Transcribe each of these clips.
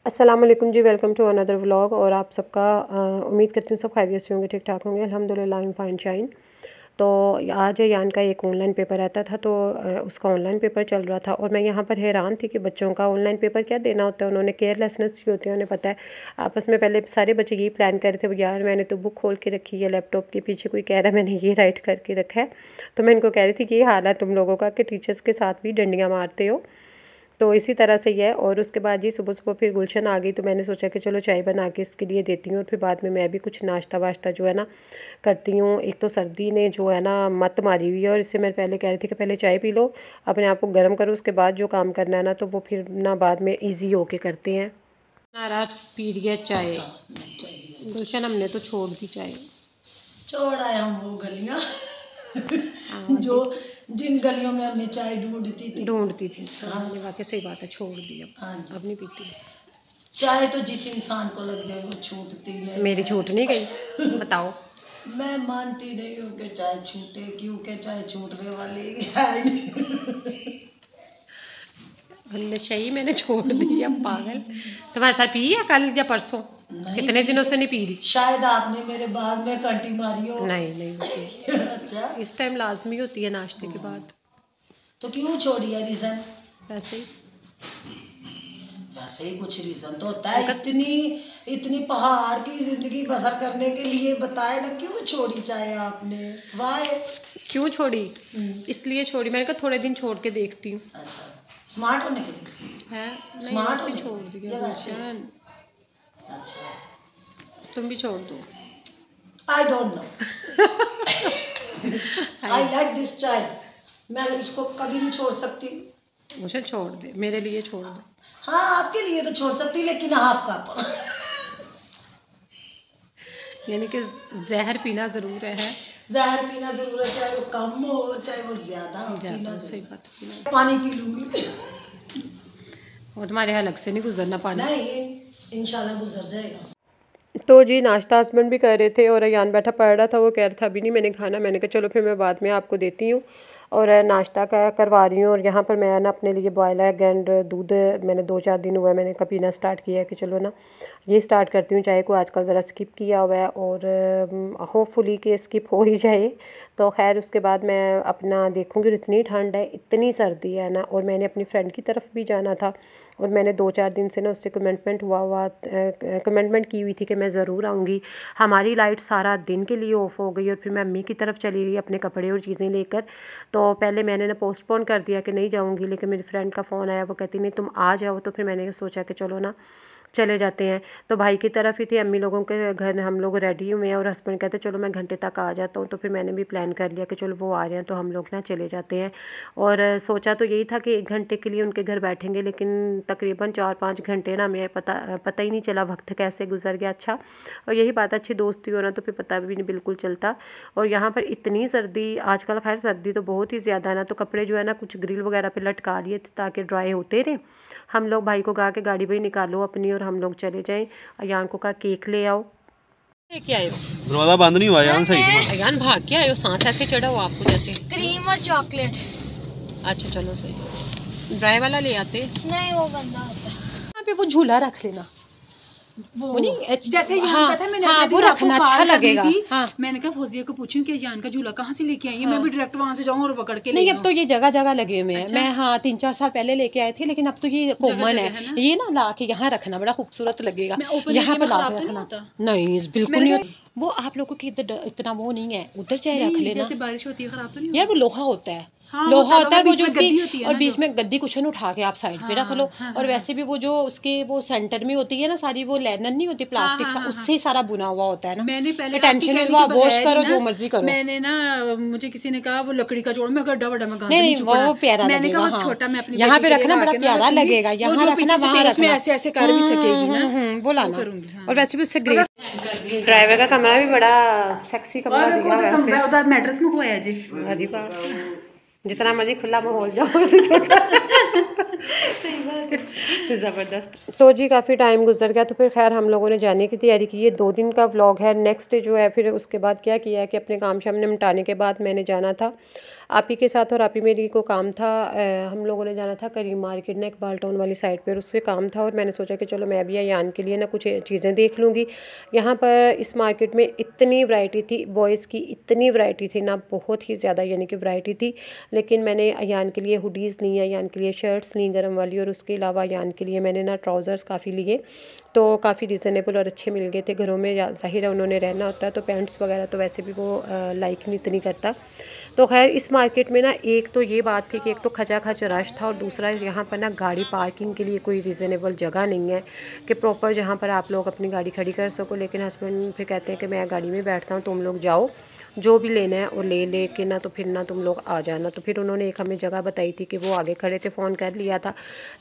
अस्सलाम वालेकुम जी, welcome to another vlog. और आप सबका उम्मीद करती हूँ सब खैरियत से होंगे, ठीक ठाक होंगे। अल्हम्दुलिल्लाह आई एम फाइन शाइन। तो आज यान का एक ऑनलाइन पेपर रहता था, तो उसका ऑनलाइन पेपर चल रहा था और मैं यहाँ पर हैरान थी कि बच्चों का ऑनलाइन पेपर क्या देना होता है। उन्होंने केयरलेसनेस की होती है, उन्हें पता है। आपस में पहले सारे बच्चे यही प्लान कर रहे थे, यार मैंने तो बुक खोल के रखी है लैपटॉप के पीछे, कोई कह रहा है मैंने ये राइट करके रखा है। तो मैं इनको कह रही थी कि ये हाल है तुम लोगों का कि टीचर्स के साथ भी डंडियाँ मारते हो। तो इसी तरह से ही है। और उसके बाद जी सुबह सुबह फिर गुलशन आ गई, तो मैंने सोचा कि चलो चाय बना के इसके लिए देती हूँ और फिर बाद में मैं भी कुछ नाश्ता वाश्ता जो है ना करती हूँ। एक तो सर्दी ने जो है ना मत मारी हुई है, और इससे मैं पहले कह रही थी कि पहले चाय पी लो, अपने आप को गर्म करो, उसके बाद जो काम करना है ना तो वो फिर ना बाद में ईजी होके करते हैं। नारा पी लिया चाय गुलशन, हमने तो छोड़ दी चाय, छोड़ आए हम वो गलियाँ जो जिन गलियों में हमने चाय ढूंढती थी। हाँ ये वाकई सही बात है, छोड़ दी अब नहीं पीती चाय। तो जिस इंसान को लग जाए वो छूटती नहीं। मेरी छूट नहीं गई बताओ। मैं मानती नहीं हूँ कि चाय छूटे, क्योंकि चाय छूटने वाली है नहीं। सही मैंने छोड़ दी अब पागल। तुम्हारे साथ पी है कल या परसों? कितने दिनों से नहीं पी रही? शायद आपने मेरे बाद में कंटी मारी हो। नहीं अच्छा, इस टाइम लाजमी होती है नाश्ते के बाद। तो क्यों छोड़ी है? रीजन वैसे ही कुछ रीजन तो होता है। इतनी पहाड़ की जिंदगी बसर करने के लिए बताए ना, क्यों छोड़ी चाहे आपने? वाह क्यों छोड़ी? इसलिए छोड़ी, मैंने कहा थोड़े दिन छोड़ के देखती हूँ। अच्छा, स्मार्ट होने के लिए है? स्मार्ट होने छोड़ दिया वैसे। अच्छा, तुम भी छोड़ दो। I don't know, I like this चाय, मैं इसको कभी नहीं छोड़ सकती। मुझे छोड़ दे, मेरे लिए छोड़ दो। हाँ आपके लिए तो छोड़ सकती, लेकिन हाफ कप यानी कि जहर पीना ज़रूर है। जहर पीना ज़रूर है, चाहे वो कम हो चाहे वो ज़्यादा हो, पीना सही बात है। पानी पी लूँगी वो तुम्हारे हलक से नहीं गुजरना पानी। नहीं, इंशाल्लाह गुजर जाएगा। तो जी नाश्ता हस्बैंड भी कर रहे थे और अयान बैठा पढ़ रहा था, वो कह रहा था अभी नहीं मैंने खाना। मैंने कहा चलो फिर मैं बाद में आपको देती हूँ। और नाश्ता का करवा रही हूँ। और यहाँ पर मैं ना अपने लिए बॉयल एग एंड दूध, मैंने 2-4 दिन हुआ है मैंने कभी ना स्टार्ट किया है कि चलो ना ये स्टार्ट करती हूँ। चाय को आजकल ज़रा स्किप किया हुआ है और होपफुली कि स्किप हो ही जाए। तो खैर उसके बाद मैं अपना देखूँगी। इतनी ठंड है, इतनी सर्दी है ना, और मैंने अपनी फ्रेंड की तरफ भी जाना था और मैंने 2-4 दिन से ना उससे कमिटमेंट की हुई थी कि मैं ज़रूर आऊँगी। हमारी लाइट सारा दिन के लिए ऑफ हो गई और फिर मैं अम्मी की तरफ चली गई अपने कपड़े और चीज़ें लेकर। तो पहले मैंने ना पोस्टपोन कर दिया कि नहीं जाऊँगी, लेकिन मेरी फ्रेंड का फ़ोन आया, वो कहती नहीं तुम आ जाओ। तो फिर मैंने सोचा कि चलो ना चले जाते हैं। तो भाई की तरफ ही थे, अम्मी लोगों के घर हम लोग रेडी हुए हैं और हस्बैंड कहते चलो मैं घंटे तक आ जाता हूँ। तो फिर मैंने भी प्लान कर लिया कि चलो वो आ रहे हैं तो हम लोग ना चले जाते हैं। और सोचा तो यही था कि 1 घंटे के लिए उनके घर बैठेंगे, लेकिन तकरीबन 4-5 घंटे ना हमें पता ही नहीं चला वक्त कैसे गुजर गया। अच्छा, और यही बात अच्छी दोस्ती हो ना तो फिर पता भी नहीं बिल्कुल चलता। और यहाँ पर इतनी सर्दी आजकल, खैर सर्दी तो बहुत ही ज़्यादा है ना, तो कपड़े जो है ना कुछ ग्रिल वगैरह पे लटका लिए थे ताकि ड्राई होते रहे। हम लोग भाई को कहा कि गाड़ी भाई निकालो अपनी और हम लोग चले जाएं। अयान को कहा केक ले आओ। लेके आए हो? दरवाजा बंद नहीं हुआ अयान, सही अयान भाग के आए हो, सांस ऐसे चढ़ा हो आपको जैसे क्रीम और चॉकलेट। अच्छा चलो सही, ड्राई वाला ले आते। नहीं वो गंदा होता है। यहाँ पे वो झूला रख लेना, वो नहीं जैसे यान का था, मैंने हाँ, वो रखना अच्छा लगेगा। हाँ। मैंने कहा फौजिया को पूछूं कि यान का झूला कहाँ से लेके आई है। मैं भी डायरेक्ट वहाँ से जाऊँ और पकड़ के नहीं, अब तो ये जगह जगह लगे हुए हैं। अच्छा? मैं हाँ 3-4 साल पहले लेके आए थे, लेकिन अब तो ये कॉमन है। ये ना ला के यहाँ रखना बड़ा खूबसूरत लगेगा। यहाँ पे ला के रखना नहीं बिल्कुल नहीं। वो आप लोगों की इधर इतना वो नहीं है, उधर चाहे रख लेना। जैसे बारिश होती है खराब तो नहीं यार, वो लोहा होता है। हाँ, लोहा होता है वो जो गद्दी होती है और बीच में गद्दी कुशन उठा के आप साइड पे रख लो। और वैसे भी वो जो उसके वो सेंटर में होती है ना सारी, वो लेनन नहीं होती प्लास्टिक सा, उससे ही सारा बुना हुआ होता है ना। मैंने पहले टेंशन नहीं, वो वॉश करो जो मर्जी करो। मैंने ना मुझे किसी ने कहा वो लकड़ी का जोड़, मैं गड्ढा बड़ा मकान नहीं वो प्यारा मैंने लगेगा। कहा छोटा मैं अपनी यहाँ पे रखना बड़ा प्यारा लगेगा। यहाँ रखना वहाँ रखना, ऐसे ऐसे कर भी सकेगी ना, वो लाना। और वैसे भी उससे ग्रेस ड्राइवर का कमरा भी बड़ा सेक्सी कमरा दिया है उसे। उधर मैट्रेस मंगवाया जी। अरे जितना मर्जी खुला माहौल जाओ ज़बरदस्त। तो जी काफ़ी टाइम गुजर गया, तो फिर खैर हम लोगों ने जाने की तैयारी की। ये 2 दिन का व्लॉग है। नेक्स्ट डे जो है फिर उसके बाद क्या किया है कि अपने काम शाम निपटाने के बाद मैंने जाना था आप ही के साथ और आप ही मेरी को काम था। हम लोगों ने जाना था करीम मार्केट ना, इकबाल टाउन वाली साइड पर, उससे काम था और मैंने सोचा कि चलो मैं भी अयान के लिए ना कुछ चीज़ें देख लूँगी। यहाँ पर इस मार्केट में इतनी वैरायटी थी, बॉयज़ की इतनी वैरायटी थी ना, बहुत ही ज़्यादा यानी कि वैरायटी थी। लेकिन मैंने अयान के लिए हुडीज़ ली, अयान के लिए शर्ट्स ली गर्म वाली, और उसके अलावा अयान के लिए मैंने ना ट्राउज़र्स काफ़ी लिए, तो काफ़ी रिजनेबल और अच्छे मिल गए थे। घरों में ज़ाहिर है उन्होंने रहना होता है, तो पैंट्स वगैरह तो वैसे भी वो लाइक नहीं इतनी करता। तो खैर इस मार्केट में ना एक तो ये बात थी कि एक तो खचाखच रश था, और दूसरा यहाँ पर ना गाड़ी पार्किंग के लिए कोई रिजनेबल जगह नहीं है कि प्रॉपर जहाँ पर आप लोग अपनी गाड़ी खड़ी कर सको। लेकिन हस्बैंड फिर कहते हैं कि मैं गाड़ी में बैठता हूँ, तुम लोग जाओ जो भी लेना है और ले के ना तो फिर ना तुम लोग आ जाना। तो फिर उन्होंने एक हमें जगह बताई थी कि वो आगे खड़े थे, फ़ोन कर लिया था।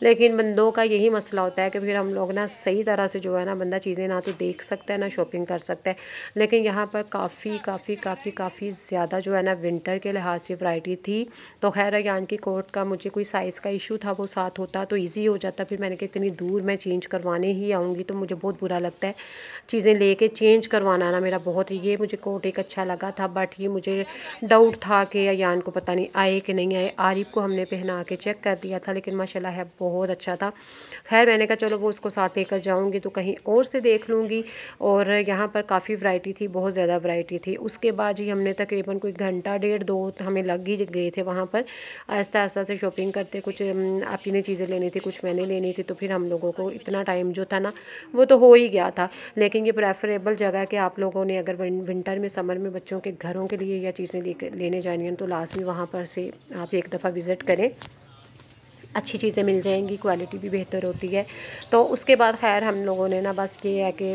लेकिन बंदों का यही मसला होता है कि फिर हम लोग ना सही तरह से जो है ना बंदा चीज़ें ना तो देख सकता है ना शॉपिंग कर सकता है। लेकिन यहाँ पर काफ़ी ज़्यादा जो है ना विंटर के लिहाज से वैरायटी थी। तो खैर अयान की कोट का मुझे कोई साइज़ का इशू था, वो साथ होता तो ईजी हो जाता। फिर मैंने कहा इतनी दूर मैं चेंज करवाने ही आऊँगी तो मुझे बहुत बुरा लगता है चीज़ें लेके चेंज करवाना ना मेरा बहुत। ये मुझे कोट एक अच्छा लगा था, बट ये मुझे डाउट था कि अयान को पता नहीं आए कि नहीं आए। आरिफ को हमने पहना के चेक कर दिया था, लेकिन माशाल्लाह है बहुत अच्छा था। खैर मैंने कहा चलो वो उसको साथ लेकर जाऊंगी तो कहीं और से देख लूँगी। और यहाँ पर काफ़ी वैरायटी थी, बहुत ज़्यादा वैरायटी थी। उसके बाद ही हमने तकरीबन कोई घंटा डेढ़ दो हमें लग ही गए थे वहाँ पर आहिस्ता आहिस्ता से शॉपिंग करते। कुछ आप ही ने चीज़ें लेनी थी, कुछ मैंने लेनी थी, तो फिर हम लोगों को इतना टाइम जो था ना वो तो हो ही गया था। लेकिन ये प्रेफरेबल जगह है कि आप लोगों ने अगर विंटर में समर में बच्चों के घरों के लिए या चीज़ें लेने जानी हैं तो लाजमी वहाँ पर से आप एक दफ़ा विज़िट करें, अच्छी चीज़ें मिल जाएंगी, क्वालिटी भी बेहतर होती है। तो उसके बाद खैर हम लोगों ने ना बस ये है कि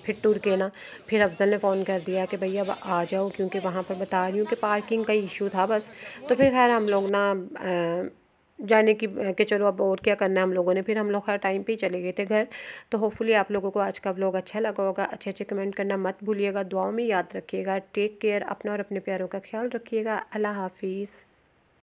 फिर टूर के ना फिर अफजल ने फ़ोन कर दिया कि भैया अब आ जाओ, क्योंकि वहाँ पर बता रही हूँ कि पार्किंग का इशू था बस। तो फिर खैर हम लोग ना जाने की कि चलो अब और क्या करना है हम लोगों ने, फिर हम लोग हर टाइम पे ही चले गए थे घर। तो होपफुली आप लोगों को आज का व्लॉग अच्छा लगा होगा। अच्छे अच्छे कमेंट करना मत भूलिएगा, दुआओं में याद रखिएगा। टेक केयर, अपना और अपने प्यारों का ख्याल रखिएगा। अल्लाह हाफिज़।